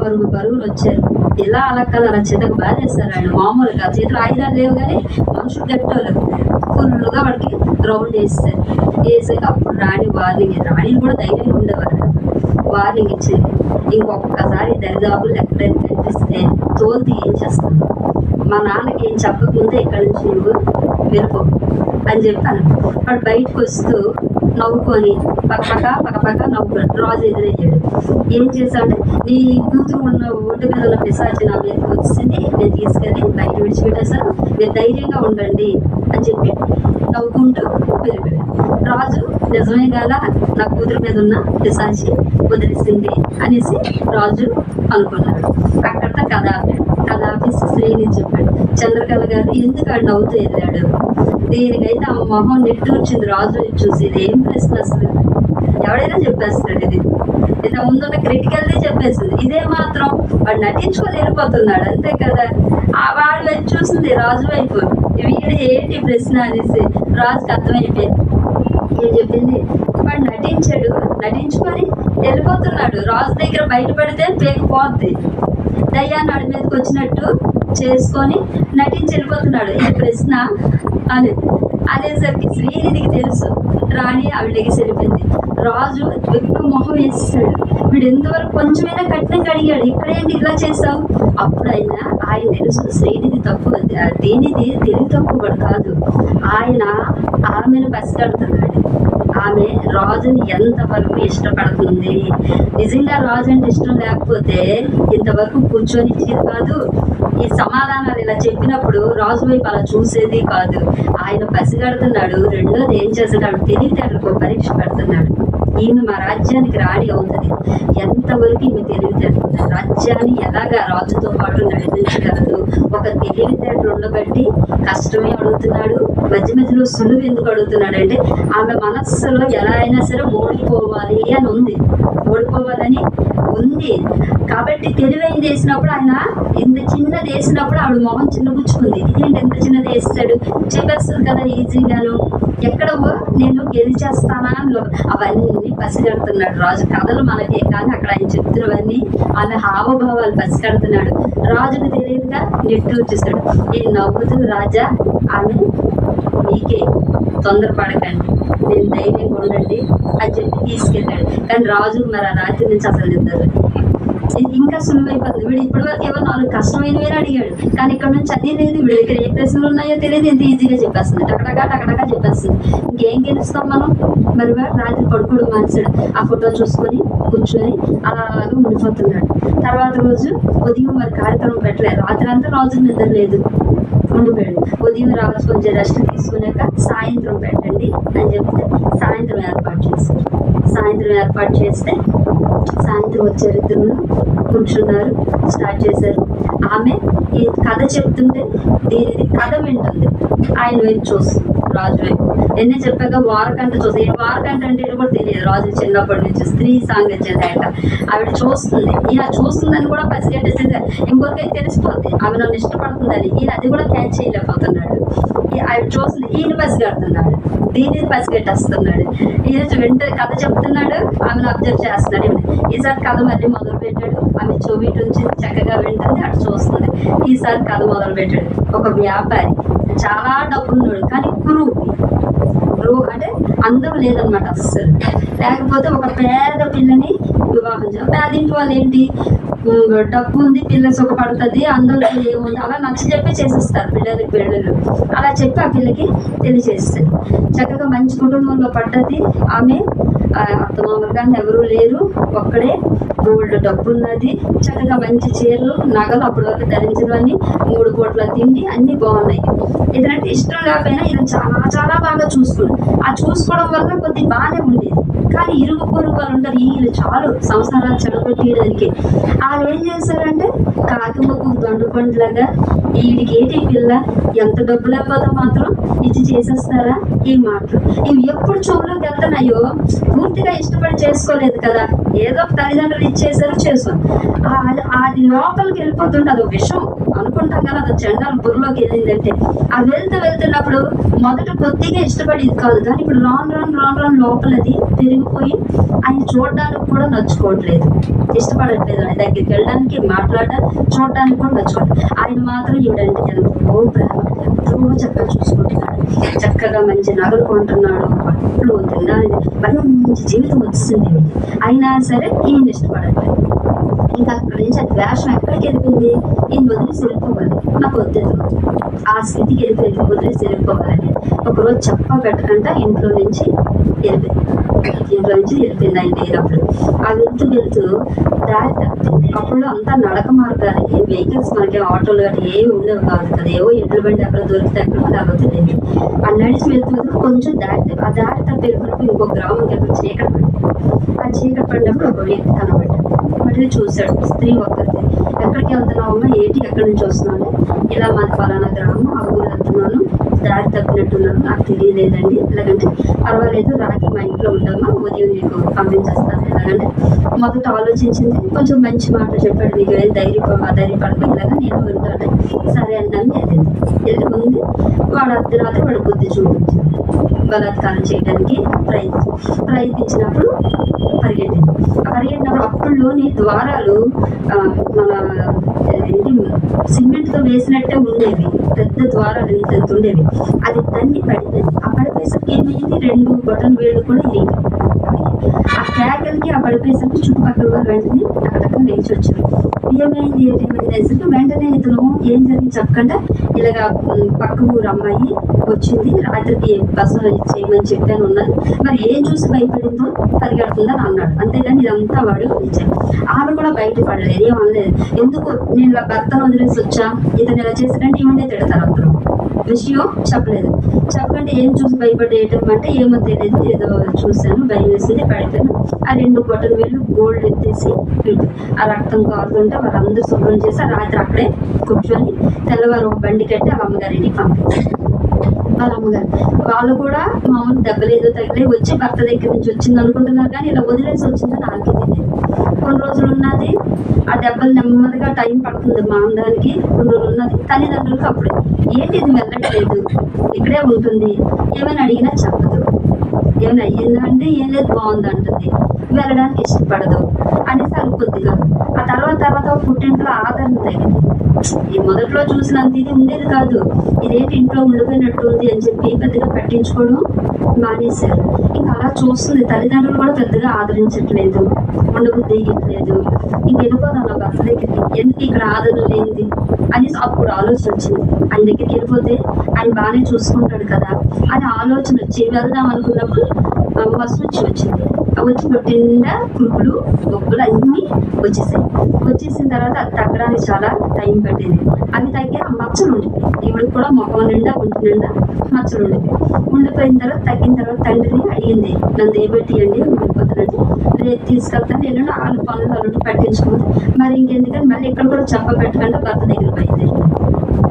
పరుగులు వచ్చారు. ఇలా అలా చితకు బాధేస్తారు వాళ్ళు. మామూలుగా చేతులు ఆయుధాలు లేవు కానీ మనుషులు గట్టోళ్ళు ఫుల్గా వాడికి రౌండ్ వేసాక అప్పుడు రాణిని కూడా ధైర్యంగా ఉండేవారు. వార్నింగ్ ఇచ్చింది, ఇంకొకసారి దరిదాపులు ఎక్కడైనా కనిపిస్తే తోలు తీయించేస్తాను, మా నాన్నకి ఏం చెప్పకముందే ఇక్కడి నుంచి నువ్వు వెళ్ళిపో అని చెప్పాను. వాడు బయటకు వస్తూ నవ్వుకొని పక్కపక్క నవ్వుకున్నాడు. రాజు ఎదురయ్యాడు. ఏం చేశాడంటే, నీ కూతురు ఉన్న ఒడ్డు మీద ఉన్న పిశాచి నా మీదకి వచ్చింది, నేను తీసుకెళ్ళి బయట విడిచిపెట్టేశాను, మీరు ధైర్యంగా ఉండండి అని చెప్పి నవ్వుకుంటూ వెళ్ళిపోయాడు. రాజు నిజమే కదా, నా కూతురు మీద ఉన్న పిశాచి వదిలేసింది అనేసి రాజు అనుకున్నాడు. అక్కడితో కథ ఆఫీస్ శ్రీని చెప్పాడు. చంద్రకళ గారు ఎందుకు ఆడు నవ్వుతూ వెళ్ళాడు, దీనికైతే ఆ మొహం నిట్టూర్చింది రాజు చూసి. ఇది ఏం ప్రశ్న అసలు, ఎవడైనా చెప్పేస్తాడు ఇది, ఇంత ముందున్న క్రిటికల్దే చెప్పేసింది, ఇదే మాత్రం వాడు నటించుకొని వెళ్ళిపోతున్నాడు అంతే కదా. వాడు వైపు చూసింది రాజు వైపు, వీడు ఏంటి ప్రశ్న అనేసి రాజుకి అర్థమైపోయింది. ఏం చెప్పింది, వాడు నటించుకొని వెళ్ళిపోతున్నాడు, రాజు దగ్గర బయటపడితే పేకపోద్ది, దయ్యాన్ని వాడి మీదకి వచ్చినట్టు చేసుకొని నటించి వెళ్ళిపోతున్నాడు, ఈ ప్రశ్న అనేసరికి శ్రీనిధికి తెలుసు. రాణి ఆవిడకి సరిపోయింది. రాజు ఎక్కువ మొహం వేసేసాడు, వీడు ఎంతవరకు కొంచెమైనా కఠినంగా అడిగాడు, ఇక్కడేంటి ఇలా చేసావు. అప్పుడు ఆయన తెలుసు శ్రీనిధి తప్పు, దీనిది తెలివి తక్కువ కాదు, ఆయన ఆమెను పసిగడుతున్నాడు, ఆమె రాజుని ఎంతవరకు ఇష్టపడుతుంది. నిజంగా రాజు అంటే ఇష్టం లేకపోతే ఇంతవరకు కూర్చొని ఇచ్చేది కాదు, ఈ సమాధానాలు ఇలా చెప్పినప్పుడు రాజు వైపు అలా చూసేది కాదు. ఆయన పసిగడుతున్నాడు. రెండోది ఏం చేస్తున్నాడు, తెలివితేటలకు పరీక్ష పెడుతున్నాడు. ఈమె మా రాజ్యానికి రాణి అవుతుంది, ఎంతవరకు ఈమె తెలివితేటలు, రాజ్యాన్ని ఎలాగా రాజుతో పాటు నడిపించగలదు. ఒక తెలివితేటలు ఉండబట్టి కష్టమే అడుగుతున్నాడు, మధ్యలో సులువు ఎందుకు అడుగుతున్నాడు అంటే ఆమె మనస్సులో ఎలా అయినా సరే ఓడిపోవాలి అని ఉంది, ఓడిపోవాలని ఉంది కాబట్టి తెలివైంది వేసినప్పుడు ఆయన ఇంత చిన్నది వేసినప్పుడు ఆవిడ మొహం చిన్నపుచ్చుకుంది. ఇదేంటి ఎంత చిన్నది వేస్తాడు, చెప్పేస్తుంది కదా ఈజీగాను, ఎక్కడవో నేను గెలిచేస్తానా అని అవన్నీ పసిగడుతున్నాడు రాజు. కథలు మనకే కానీ అక్కడ ఆయన చెప్తున్నవన్నీ ఆమె హావభావాలు పసిగడుతున్నాడు. రాజుకు తెలియదుగా నిట్టూర్చేస్తాడు. ఈ నవ్వుతూ రాజా ఆమె మీకే, తొందరపడకండి, నేను ధైర్యంగా ఉండండి అని చెప్పి తీసుకెళ్ళాడు. కానీ రాజు మరి ఆ రాత్రి నుంచి అసలు నిద్రలేదు. ఇంకా సులువైపోతుంది. వీడు ఇప్పటి వరకు ఏమో 4 కష్టమైనవి అడిగాడు, కానీ ఇక్కడ నుంచి అదే లేదు. వీడి దగ్గర ఏ ప్రశ్నలు ఉన్నాయో తెలియదు, ఎంత ఈజీగా చెప్పేస్తుంది, టకటకా చెప్పేస్తుంది. ఇంకేం గెలుస్తాం మనం. మరి వాడు రాత్రి పడుకోడు మానేశాడు, ఆ ఫోటో చూసుకొని కూర్చొని అలాగా ఉండిపోతున్నాడు. తర్వాత రోజు ఉదయం మరి కార్యక్రమం పెట్టలేదు, రాత్రి అంతా రాజు నిద్ర లేదు, ఉండిపోయాడు. ఉదయం రాజు కొంచెం రెస్ట్ తీసుకున్నాక సాయంత్రం పెట్టండి అని చెప్తే సాయంత్రం ఏర్పాటు చేస్తే సాయంత్రం వచ్చారు, ఇద్దరు కూర్చున్నారు, స్టార్ట్ చేశారు. ఆమె ఈ కథ చెప్తుంటే దీనిది కథ వింటుంది, ఆయన వైపు చూస్తుంది. రాజు వైపు. ఎన్నే చెప్పాక వారకంట చూసి వారకంట అంటే కూడా తెలియదు రాజు చిన్నప్పటి నుంచి. స్త్రీ సాంగత్యం లేక ఆవిడ చూస్తుంది, ఈయన చూస్తుందని కూడా పసిగట్టేసింది. ఇంకొకరికి తెలిసిపోతుంది ఆమె నన్ను ఇష్టపడుతుందని. ఈయన అది కూడా క్యాచ్ చేయలేకపోతున్నాడు. ఆవిడ చూస్తుంది, ఈయన పసిగడుతున్నాడు, దీన్ని పసిగట్టేస్తున్నాడు. ఈయన వెంటనే కథ చెప్తున్నాడు, ఆమెను అబ్జర్వ్ చేస్తున్నాడు. ఈసారి కథ మళ్ళీ మొదలు పెట్టాడు. ఆమె చెవి నుంచి చక్కగా వింటుంది, అటు చూస్తుంది. ఈసారి కథ మొదలు పెట్టాడు. ఒక వ్యాపారి చాలా డబ్బున్నాడు, కానీ అంటే అందం లేదనమాట అస్సలు. లేకపోతే ఒక పేద పిల్లని వివాహం చేయాలి. పేదింటి వాళ్ళు ఏంటి, డబ్బు ఉంది, పిల్ల సుఖపడుతుంది, అందం ఏముంది అలా నచ్చ చెప్పి చేసేస్తారు పిల్లలకి పెళ్ళిళ్ళు. అలా చెప్పి ఆ పిల్లకి పెళ్లి చేస్తారు. చక్కగా మంచి కుటుంబంలో పడ్డది ఆమె. అత్తమామలు కానీ ఎవరూ లేరు, ఒక్కడే. గోల్డ్ డబ్బు ఉన్నది, చక్కగా మంచి చీరలు నగలు అప్పటి వరకు ధరించినవన్నీ, 3 పూట్ల తిండి అన్ని బాగున్నాయి. ఇదంటే ఇష్టం లేకపోయినా ఇది చాలా చాలా బాగా చూసుకున్నాడు. ఆ చూసుకోవడం వల్ల కొద్దిగా బాగానే ఉండేది. కానీ ఇరుగు పొరుగు వాళ్ళు ఉంటారు, వీళ్ళు చాలు సంసారాలు చెడగొట్టేయడానికి. వాళ్ళు ఏం చేశారంటే కాకి ముగ్గు దొండపండులాగా వీడికి ఏంటి పిల్ల ఎంత డబ్బు లేకపోతే మాత్రం ఇచ్చి చేసేస్తారా ఈ మాటలు. ఇవి ఎప్పుడు చెవులోకి వెళ్తున్నాయో, పూర్తిగా ఇష్టపడి చేసుకోలేదు కదా, ఏదో తల్లిదండ్రులు ఇచ్చేసారు చేసుకో, అది లోపలికి వెళ్ళిపోతుంటే అది విషం అనుకుంటాం కదా, అది చెండాలు బుర్రలోకి వెళ్ళిందంటే. అది వెళ్తున్నప్పుడు మొదట కొద్దిగా ఇష్టపడేది కాదు, కానీ ఇప్పుడు రాను లోపలది పెరిగిపోయి ఆయన చూడడానికి కూడా నచ్చుకోవట్లేదు, ఇష్టపడట్లేదు. ఆయన దగ్గరికి వెళ్ళడానికి, మాట్లాడడానికి, చూడడానికి కూడా నచ్చుకోవట్లేదు. ఆయన మాత్రం ఈవిడంటే ఎంతో ప్రేమ, ఎంతో చక్కగా చూసుకుంటున్నాడు. చక్కగా మంచి నగలు కొంటున్నాడు, పట్లు తినడానికి మంచి జీవితం వచ్చింది. అయినా సరే ఈయన ఇష్టపడట్లేదు. ఇంకా అక్కడి నుంచి ఆ ద్వేషం ఎక్కడికి వెళ్ళిపోయింది, ఈయన వదిలేసి వెళ్ళిపోవాలి, నాకు వద్దదు. ఆ స్థితికి వెళ్ళిపోయింది, వదిలేసి వెళ్ళిపోవాలని. ఒకరోజు చెప్ప పెట్టకుండా ఇంట్లో నుంచి వెళ్ళిపోయింది ఆయన లేనప్పుడు. ఆ వెళ్తూ దారి తప్పింది. అప్పుడు అంతా నడక మార్గాలు, ఏ వెహికల్స్ మనకి ఆటోలు గట్రా ఏమి ఉండేవి కాదు కదా, ఏవో ఎడ్ల బండి అక్కడ దొరికితే అక్కడ లేకపోతే లేదు. ఆ నడిచి వెళ్తూ కొంచెం ఆ దారి తప్పి వెళ్ళినప్పుడు ఇంకో గ్రామంకి అక్కడ చీకటి పడింది. ఆ చీకటి పడినప్పుడు ఒక వ్యక్తి కనబడ్డాడు. మళ్ళీ చూశాడు, స్త్రీ ఒక్కరిది. ఎక్కడికి వెళ్తున్నావమ్మా, ఏంటి ఎక్కడి నుంచి వస్తున్నాను, ఇలా మాది ఫలానా గ్రామం, ఆ ఊరు వెళ్తున్నాను, దారి తప్పినట్టున్నాను, నాకు తెలియలేదండి. ఎలాగంటే పర్వాలేదు, రాత్రి మా ఇంట్లో ఉంటామా, ఉదయం నీకు పంపించేస్తాను. ఎలాగంటే మొదట ఆలోచించింది, కొంచెం మంచి మాట చెప్పాడు, నీకు ఏం ధైర్యపడకు, ఇలాగా నేను వింటాను. సరే అన్నాను. వెళ్ళి ఉంది. వాడు అర్ధరాత్రి వాడు బుద్ధి చూపించాడు, బలాత్కారం చేయడానికి ప్రయత్నించినప్పుడు పరిగెట్టినప్పుడు అప్పుడులోని ద్వారాలు మన ఏంటి సిమెంట్తో వేసినట్టే ఉండేవి, పెద్ద ద్వారాలు ఇంత ఉండేవి. అది తన్ని పడిపోయింది. ఆ పడిపోయేసరికి ఏమైంది, 2 బటన్ వేళ్ళు కూడా ఇరిగి. ఆ కేకలకి, ఆ పడిపోయేసరికి చుట్టుపక్కల వాళ్ళు వెంటనే అక్కడ లేచి వచ్చారు. ఏమైంది అనేసరికి వెంటనే ఇతను ఏం జరిగింది చెప్పకుండా, ఇలాగా పక్క ఊరు అమ్మాయి వచ్చింది, రాత్రికి బస్సు చేయమని చెప్పాను ఉన్నది, మరి ఏం చూసి భయపడిందో పరిగెడుతుందని అన్నాడు. అంతేగాని ఇదంతా వాడు ఇచ్చాడు. ఆమె కూడా బయటపడలేదు, ఏమనలేదు. ఎందుకు నేను ఇలా భర్తను వదిలేసి వచ్చా, ఇతను ఇలా చేశాడంటే ఏమంటే తిడతారు అందరూ. విషయం చెప్పలేదు. చెప్పకంటే ఏం చూసి భయపడేయటం అంటే ఏమో తెలియదు, ఏదో చూశాను, భయం వేసింది, పడిపోయాను. ఆ 2 బొటన వేళ్ళు గోల్డ్ ఎత్తేసి ఆ రక్తం కారుతుంటే వాళ్ళందరూ శుభ్రం చేసి ఆ రాత్రి అక్కడే కూర్చొని తెల్లవారు బండి కట్టి వాళ్ళ అమ్మగారింటికి పంపించారు. వాళ్ళ అమ్మగారు వాళ్ళు కూడా మామూలు దెబ్బలేదో తగిలే వచ్చి భర్త దగ్గర నుంచి వచ్చింది అనుకుంటున్నారు, కానీ ఇలా వదిలేసి వచ్చిందని నాకే తెలియదు. కొన్ని రోజులు ఉన్నది, ఆ దెబ్బలు నెమ్మదిగా టైం పడుతుంది మానడానికి. కొన్ని రోజులు ఉన్నది, తల్లిదండ్రులకు అప్పుడే ఏంటి ఇది వెళ్ళట్లేదు, ఇక్కడే ఉంటుంది, ఏమైనా అడిగినా చెప్పదు, ఏమైనా అయ్యిందా అంటే ఏం లేదు బాగుంది అంటుంది, వెళ్ళడానికి ఇష్టపడదు అనేసి అది కొద్దిగా. ఆ తర్వాత పుట్టింట్లో ఆదరణ తగ్గింది. ఈ మొదట్లో చూసినంత ఇది ఉండేది కాదు, ఇదేంటి ఇంట్లో ఉండిపోయినట్టు ఉంది అని చెప్పి పెద్దగా పట్టించుకోవడం మానేశారు. ఇంకా అలా చూస్తుంది, తల్లిదండ్రులు కూడా పెద్దగా ఆదరించట్లేదు, ఉండబుద్ధి వేయట్లేదు. ఇంక వెళ్ళిపోదాం నా భర్త దగ్గరికి, ఎందుకు ఇక్కడ ఆదరణ లేనిది అనేసి అప్పుడు ఆలోచన వచ్చింది. ఆయన దగ్గరికి వెళ్ళిపోతే ఆయన బాగానే చూసుకుంటాడు కదా అని ఆలోచన వచ్చి వెళ్దాం అనుకున్నప్పుడు మసూచి వచ్చింది. వచ్చి నిండా కురుపులు బొబ్బులు అన్నీ వచ్చేసిన తర్వాత అది తగ్గడానికి చాలా టైం పట్టేది. అవి తగ్గిన మచ్చలు ఉండిపోయి, ఈవిడికి కూడా ముఖం నిండా ఒంటి నిండా మచ్చలు ఉండిపోయిన తర్వాత తగ్గిన తర్వాత తండ్రిని అడిగింది, నన్ను దేబెట్టియండి ఉండిపోతానండి, రేపు తీసుకెళ్తాను, నేను వాళ్ళు పనులు పట్టించుకోవాలి. మరి ఇంకెందుకని మళ్ళీ ఇక్కడ కూడా చెప్ప పెట్టకుండా భర్త దగ్గర బయలుదేరి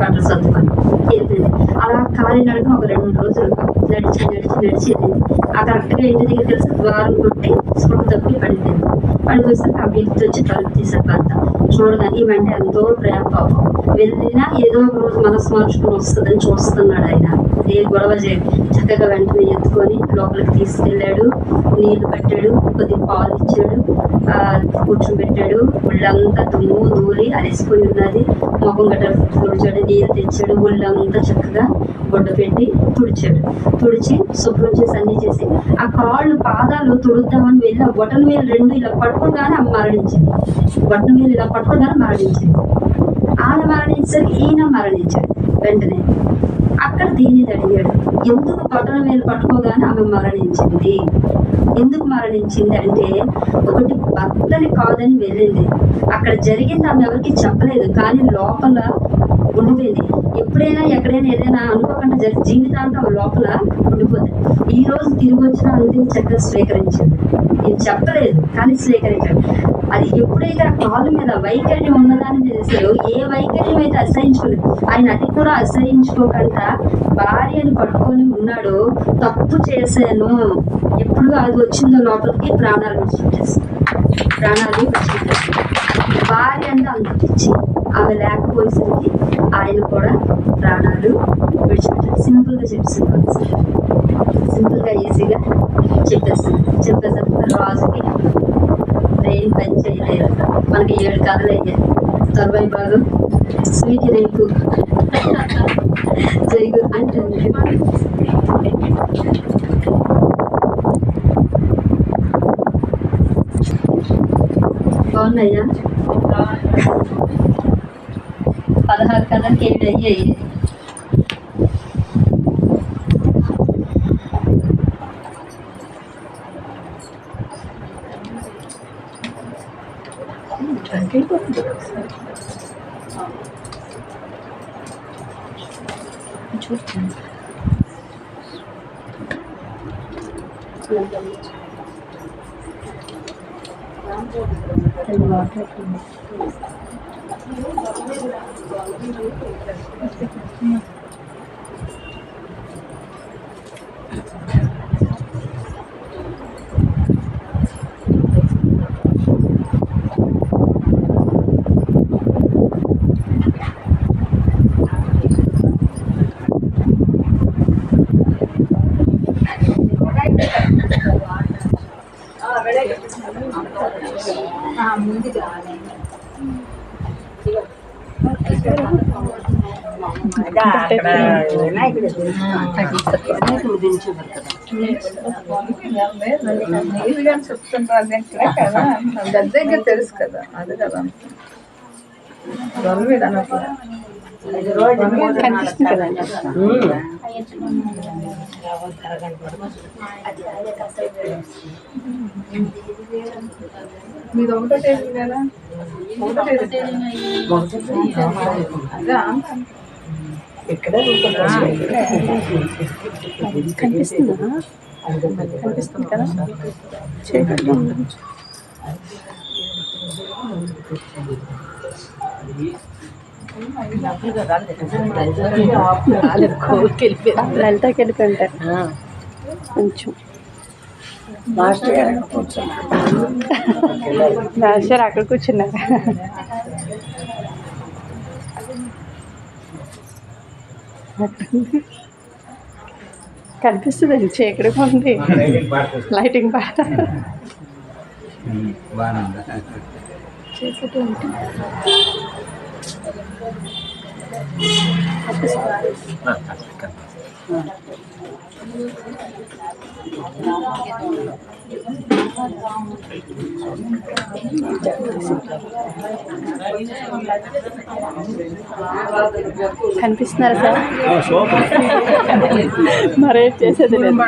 బట్టలు సర్దుకొని వెళ్ళిపోయింది. అలా కాలినడక ఒక 2-3 రోజులు నడిచి వెళ్ళింది. ఆ కరెక్ట్గా ఇంటి దగ్గర తెలిసి ద్వారం కొట్టి స్పృహ తప్పి పడిపోయింది. పడిపోయేసరికి ఆ వ్యక్తి వచ్చి తలుపు తీసారు భర్త. చూడగానే ఈవంటే ఎంతో ప్రేమ పాపం. వెళ్ళినా ఏదో ఒక రోజు మనసు మార్చుకుని వస్తుందని చూస్తున్నాడు ఆయన. ఏ గొడవ చక్కగా వెంటనే ఎత్తుకొని లోపలికి తీసుకెళ్ళాడు, నీళ్లు పెట్టాడు, కొద్దిగా పాలు ఇచ్చాడు, కూర్చోబెట్టాడు. ఒళ్ళంతా దుమ్ము ధూళి అలసిపోయి ఉన్నది. ముఖం గట్ట తుడిచాడు, నీళ్ళు తెచ్చాడు, ఒళ్ళంతా చక్కగా గుడ్డ పెట్టి తుడిచి శుభ్రం చేసి అన్ని చేసి ఆ కాళ్ళు పాదాలు తుడుద్దామని వెళ్ళి ఆ బొటన వేలు 2 ఇలా పట్టుకోగానే ఆమె మరణించింది. బొటన వేలు ఇలా పట్టుకోగానే మరణించింది. ఆమె మరణించేసరికి ఈయన మరణించాడు. వెంటనే అక్కడ దీన్ని అడిగాడు, ఎందుకు బొటన వేలు పట్టుకోగానే ఆమె మరణించింది? ఎందుకు మరణించింది అంటే, ఒకటి భర్తని కాదని వెళ్ళింది. అక్కడ జరిగింది ఆమె ఎవరికి చెప్పలేదు, కానీ లోపల ఉండిపోయింది. ఎప్పుడైనా ఎక్కడైనా ఏదైనా అనుకోకుండా జీవితాంతం లోపల ఉండిపోతుంది. ఈ రోజు తిరిగి వచ్చినా అంతే చక్కగా స్వీకరించింది. నేను చెప్పలేదు కానీ స్వీకరించాడు. అది ఎప్పుడైతే ఆ కాలు మీద వైకల్యం ఉన్నదాని మీద వేసారో, ఏ వైకల్యం అయితే అసహించుకోలేదు, ఆయన అది కూడా అసహించుకోకుండా భార్యను పట్టుకొని ఉన్నాడో, తప్పు చేశాను ఎప్పుడు అది వచ్చిందో లోపలికి ప్రాణాలు విడిచిపెట్టేస్తాను. భార్య అంటే అంత పిచ్చి. ఆమె లేకపోయేసరికి ఆయన కూడా ప్రాణాలు విడిచిపెట్టారు. సింపుల్గా ఈజీగా చెప్పేసరికి రాజుకి బ్రెయిన్ పని చేయలేదు. మనకి 7 కథలు అయ్యాయి. తరువాయి భాగం స్వీట్ రేపు జైగు అంటే బాగున్నాయా? 16 కథలకి 7 అయ్యాయి. చెప్తుంటారు తెలుసు కదా, అది కదా కనిపిస్తుంది కదండి. మీది ఒకటో తేదీ కదా, కనిపిస్తుందా? కనిపిస్తుంది కదా, చీకట్లో ఉండొచ్చు. లలితకి వెళ్ళిపోయింటారు కొంచెం. మాస్టర్ అక్కడ కూర్చున్నారు. కనిపిస్తుంది, చీకటిగా ఉంది. లైటింగ్ పాట చీకటి ఉంటుంది. కనిపిస్తున్నారా సార్? మరేం చేసేది లేదు.